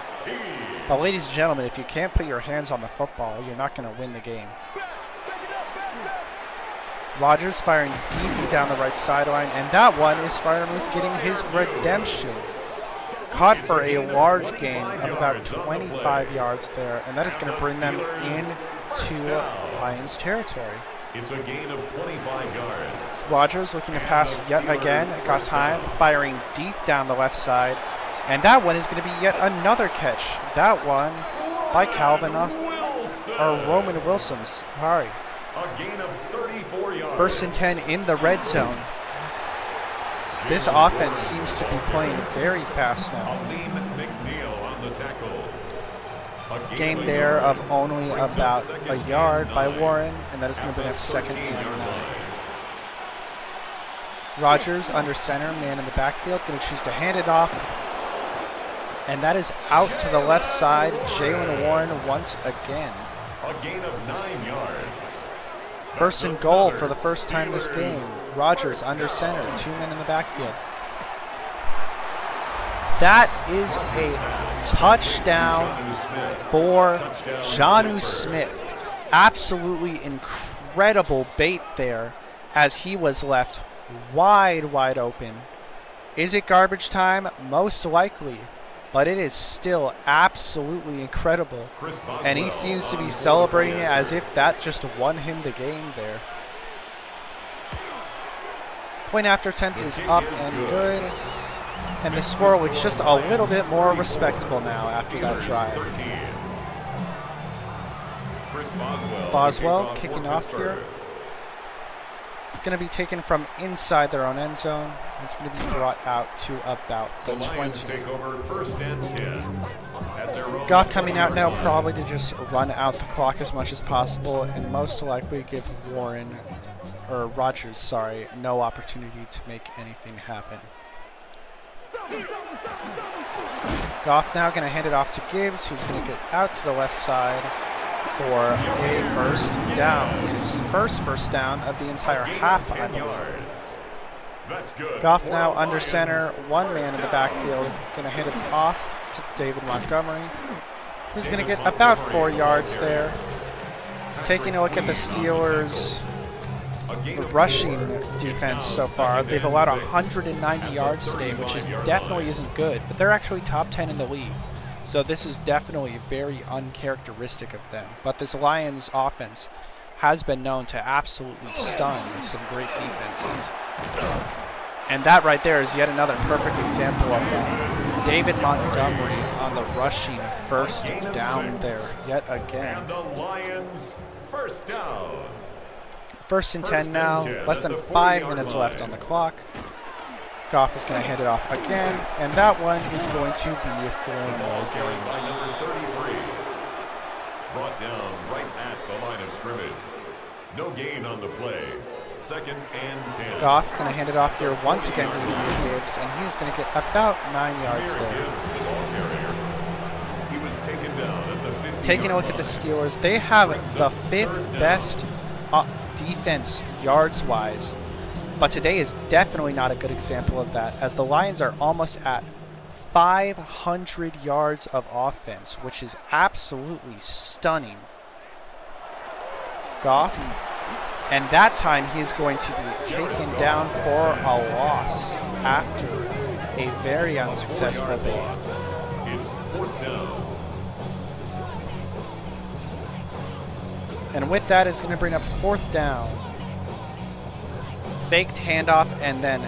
But ladies and gentlemen, if you can't put your hands on the football, you're not going to win the game. Rodgers firing deep down the right sideline, and that one is Freiermuth getting his redemption. Caught for a large gain of about 25 yards there, and that is going to bring them into Lions territory. It's a gain of 25 yards. Rodgers looking to pass yet again. Got time, firing deep down the left side. And that one is going to be yet another catch. That one by Roman Wilson. Sorry. A gain of 34 yards. 1st and 10 in the red zone. This offense seems to be playing very fast now. McNeil on the tackle. Gain there of only about a yard by Warren, and that is going to bring up 2nd and 9. Rodgers under center, man in the backfield, going to choose to hand it off. And that is out to the left side. Jalen Warren once again. A gain of 9 yards. 1st and goal for the first time this game. Rodgers under center, 2 men in the backfield. That is a touchdown for Jonnu Smith. Absolutely incredible bait there as he was left wide open. Is it garbage time? Most likely. But it is still absolutely incredible. And he seems to be celebrating it as if that just won him the game there. Point after attempt is up and good. And the score looks just a little bit more respectable now after that drive. Boswell kicking off here. It's going to be taken from inside their own end zone. It's going to be brought out to about the 20. Take over 1st and 10. Goff coming out now probably to just run out the clock as much as possible and most likely give Rodgers, no opportunity to make anything happen. Goff now going to hand it off to Gibbs, who's going to get out to the left side for a 1st down. His first down of the entire half, I believe. Goff now under center, 1 man in the backfield, going to hand it off to David Montgomery, who's going to get about 4 yards there. Taking a look at the Steelers' rushing defense so far, they've allowed 190 yards today, which definitely isn't good, but they're actually top 10 in the league. So this is definitely very uncharacteristic of them. But this Lions offense has been known to absolutely stun some great defenses. And that right there is yet another perfect example of that. David Montgomery on the rushing 1st down there yet again. And the Lions 1st down. 1st and 10 now, less than 5 minutes left on the clock. Goff is going to hand it off again, and that one is going to be for no Carried gain. by number 33. Brought down right at the line of scrimmage. No gain on the play. 2nd and 10. Goff going to hand it off here once again to Lee Gibbs, and he's going to get about 9 yards Here there. is the ball carrier. He was taken down at the 50. Taking a look at the Steelers, they have the 5th best defense yards-wise, but today is definitely not a good example of that, as the Lions are almost at 500 yards of offense, which is absolutely stunning. Goff, and that time he is going to be taken down for a loss after a very unsuccessful day. It's 4th down. And with that is going to bring up 4th down. Faked handoff, and then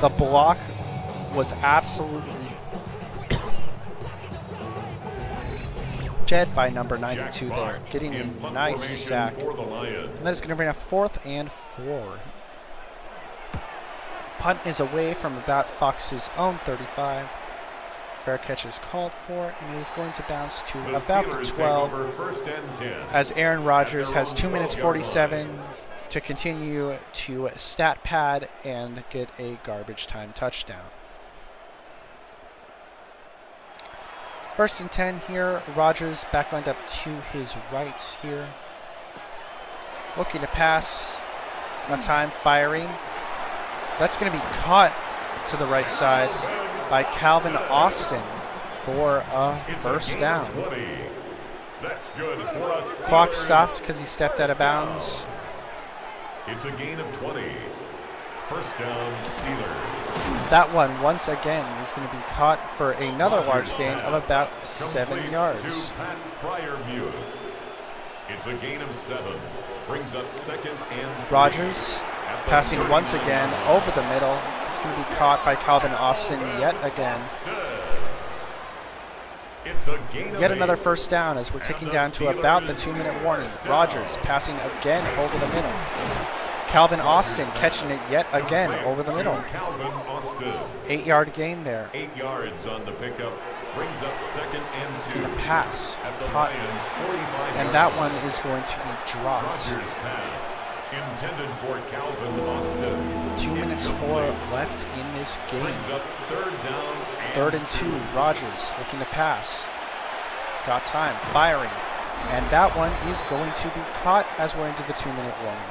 the block was absolutely shed by number 92 there, getting a nice sack. For the Lions. And that is going to bring up 4th and 4. Punt is away from about Fox's own 35. Fair catch is called for, and it is going to bounce to The about the Steelers take 12. over 1st and 10. As Aaron Rodgers has 2 minutes 12-yard 47 to continue to stat pad and get a garbage time touchdown. 1st and 10 here. Rodgers back lined up to his right here. Looking to pass. Enough time firing. That's going to be caught to the right side by Calvin Austin for a It's first gain down. of 20. That's good for us. Clock stopped because he stepped out of bounds. It's a gain of 20. 1st down, Steelers. That one, once again, is going to be caught for another large gain of about 7 Complete yards. to Pat Fryermuth. It's a gain of 7. Brings up 2nd and 3. Rodgers At the passing 39. once again over the middle. It's going to be caught by Calvin Austin yet again. It's a gain of Yet 8. another first down as we're ticking down to about the 2-minute warning. Rodgers passing again over the middle. Calvin Austin catching it yet again over the middle. Calvin Austin. 8-yard gain there. 8 yards on the pickup. Brings up 2nd and 2. Going to pass. At the Caught. Lions' 45. And that one is going to be dropped. Rodgers pass. Intended for Calvin Austin. 2 minutes 4 left in this game. Brings up 3rd down. 3rd and 2. Rodgers looking to pass. Got time. Firing. And that one is going to be caught as we're into the 2-minute warning.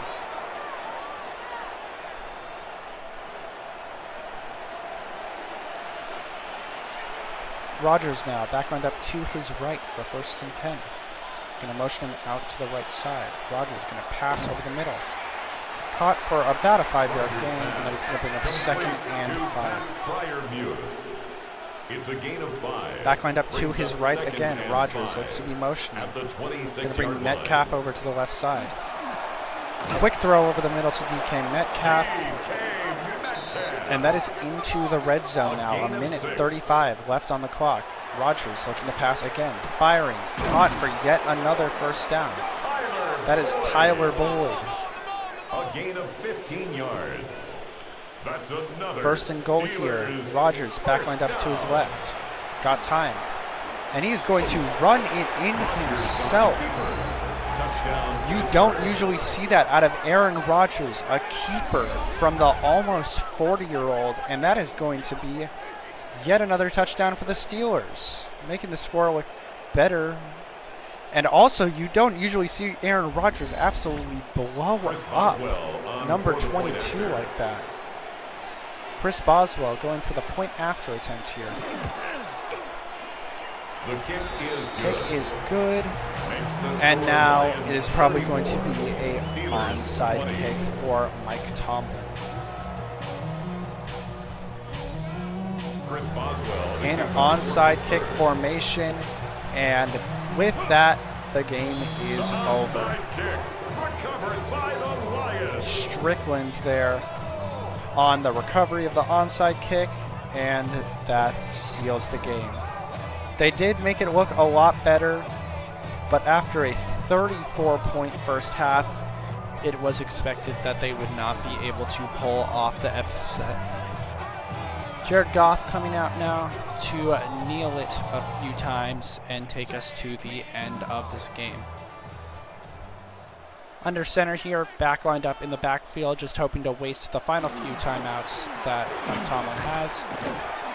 Rodgers now back lined up to his right for 1st and 10. Going to motion him out to the right side. Rodgers going to pass over the middle. Caught for about a 5-yard gain, and that is going to bring up 2nd and 5. Fryermuth. It's a gain of 5. Back lined up to Brings his up right 2nd again. and Rodgers 5. looks to be motioning. At the 26 Going to bring yard Metcalf over to the left side. Quick throw over the middle to DK Metcalf. And that is into the red zone now. A minute 35 left on the clock. Rodgers looking to pass again. Firing. Caught for yet another first down. That is Tyler Boyd. A gain of 15 yards. That's another 1st and goal here. Steelers Rodgers back lined up to his left. Got time. And he is going to run it in himself. touchdown. You don't usually see that out of Aaron Rodgers, a keeper from the almost 40-year-old, and that is going to be yet another touchdown for the Steelers, making the score look better. And also, you don't usually see Aaron Rodgers absolutely blow up number 22 like that. Chris Boswell going for the point after attempt here. The kick is good. Kick is good. Makes the And score now Lions it is probably going to 34, be a Steelers onside 20. kick for Mike Tomlin. Chris Boswell. In onside kick formation, and with that, the game is over. Onside kick recovered by the Lions. Strickland there on the recovery of the onside kick, and that seals the game. They did make it look a lot better, but after a 34-point first half, it was expected that they would not be able to pull off the upset. Jared Goff coming out now to kneel it a few times and take us to the end of this game. Under center here, back lined up in the backfield, just hoping to waste the final few timeouts that Mike Tomlin has.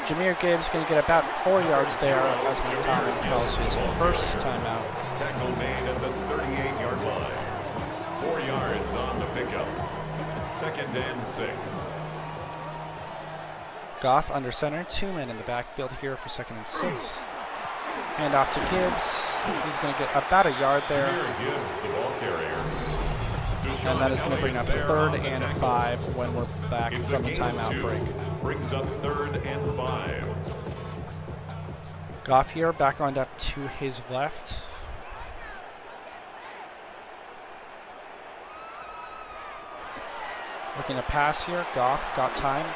Jahmyr Gibbs going to get about 4 yards there as Mike Tomlin calls his first timeout. Tackle made at the 38-yard line. 4 yards on the pickup. 2nd and 6. Goff under center, 2 men in the backfield here for 2nd and 6. Hand off to Gibbs. He's going to get about a yard there. Gibbs, the ball carrier. And that is going to bring up 3rd and 5 when we're back from the timeout break. Brings up 3rd and 5. Goff here, back lined up to his left. Looking to pass here. Goff got time.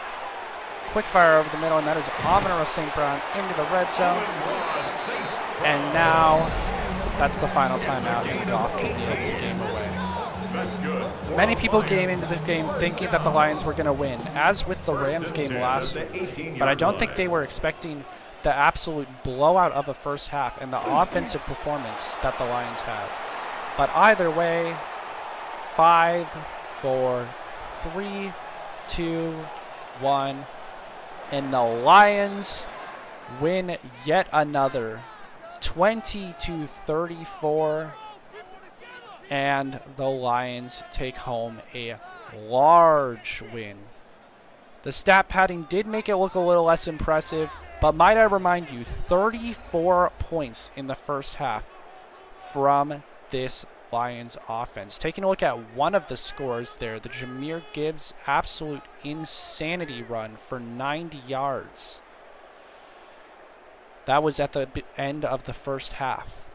Quick fire over the middle, and that is Amon-Ra St. Brown into the red zone. And now that's the final timeout, and Goff can kneel this game away. That's good. Many people came into this game thinking that the Lions were going to win, as with the Rams game last week. But I don't think they were expecting the absolute blowout of a first half and the offensive performance that the Lions had. But either way, 5, 4, 3, 2, 1, and the Lions win yet another 20-34, and the Lions take home a large win. The stat padding did make it look a little less impressive, but might I remind you, 34 points in the first half from this Lions offense. Taking a look at one of the scores there, the Jahmyr Gibbs absolute insanity run for 90 yards. That was at the end of the first half.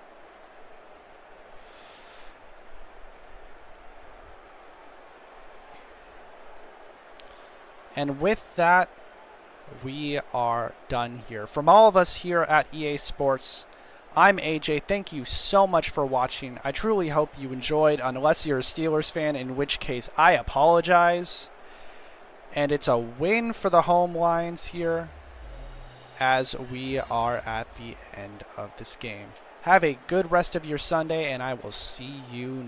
And with that, we are done here. From all of us here at EA Sports, I'm AJ. Thank you so much for watching. I truly hope you enjoyed, unless you're a Steelers fan, in which case I apologize. And it's a win for the home Lions here as we are at the end of this game. Have a good rest of your Sunday, and I will see you next time.